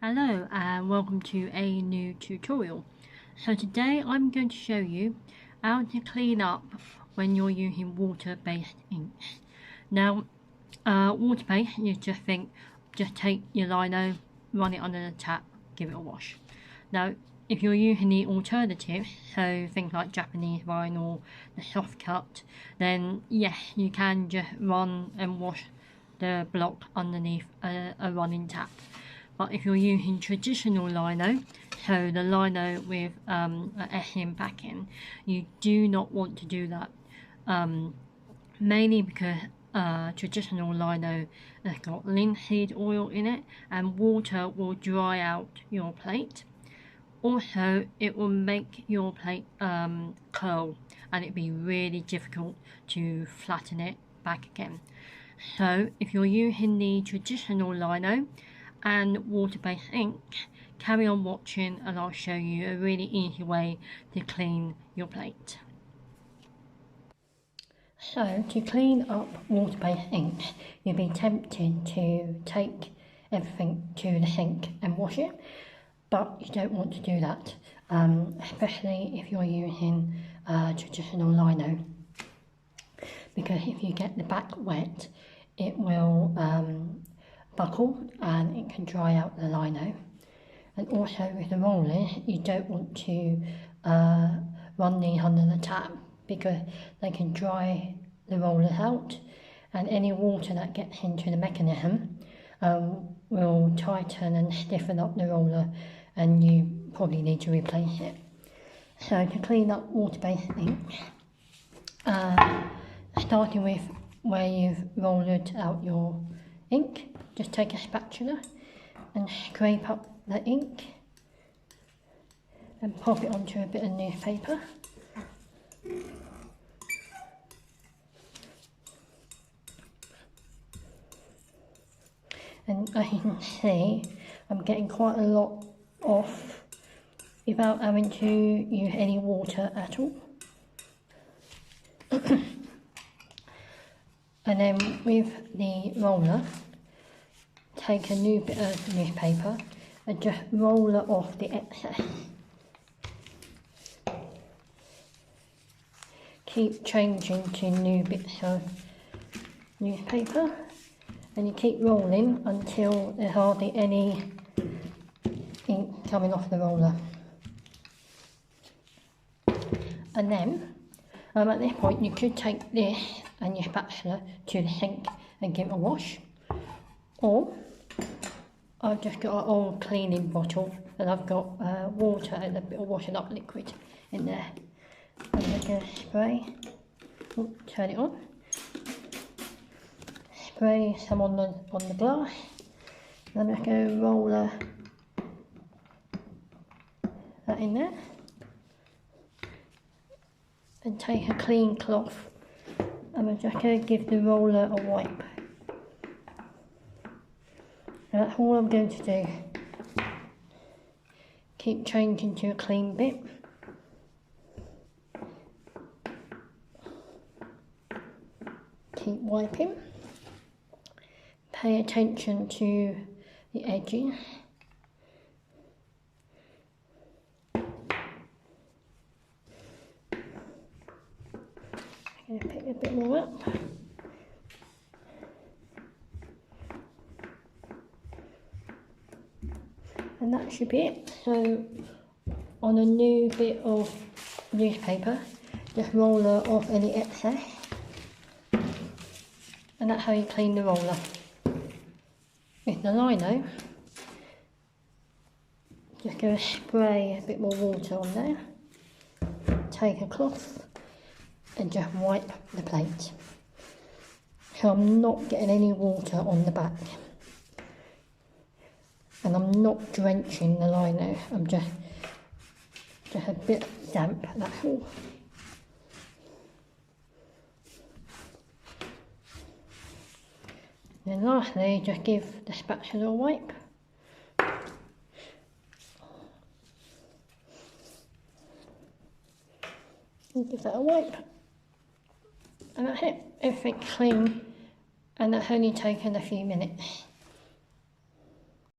Hello and welcome to a new tutorial. So today I'm going to show you how to clean up when you're using water-based inks. Now water-based, you just take your lino, run it under the tap, give it a wash. Now if you're using the alternatives, so things like Japanese vinyl, the soft cut, then yes, you can just run and wash the block underneath a running tap. But if you're using traditional lino, so the lino with a SM backing, you do not want to do that. Mainly because traditional lino has got linseed oil in it and water will dry out your plate. Also, it will make your plate curl and it'd be really difficult to flatten it back again. So if you're using the traditional lino and water-based ink, carry on watching and I'll show you a really easy way to clean your plate. So to clean up water-based ink, you'll be tempted to take everything to the sink and wash it, but you don't want to do that, especially if you're using traditional lino, because if you get the back wet, it will buckle and it can dry out the lino. And also with the rollers, you don't want to run these under the tap because they can dry the rollers out and any water that gets into the mechanism will tighten and stiffen up the roller and you probably need to replace it. So to clean up water-based ink, starting with where you've rolled out your ink, just take a spatula and scrape up the ink and pop it onto a bit of newspaper. And as you can see, I'm getting quite a lot off without having to use any water at all. And then with the roller, take a new bit of newspaper and just roll it off the excess. Keep changing to new bits of newspaper and you keep rolling until there's hardly any ink coming off the roller. And then at this point you could take this and your spatula to the sink and give it a wash, or I've just got an old cleaning bottle and I've got water and a bit of washing up liquid in there. I'm just going to spray, turn it on, spray some on the glass, then I'm just going to roll that in there and take a clean cloth and I'm just going to give the roller a wipe. And that's all I'm going to do. Keep changing to a clean bit. Keep wiping. Pay attention to the edges. I'm going to pick a bit more up. And that should be it. So on a new bit of newspaper, just roller off any excess. And that's how you clean the roller. With the lino, just going to spray a bit more water on there. Take a cloth and just wipe the plate. So I'm not getting any water on the back. And I'm not drenching the lino, I'm just a bit damp, that's all. And then lastly, just give the spatula a wipe. And give that a wipe. And that's it, everything's clean, and that's only taken a few minutes.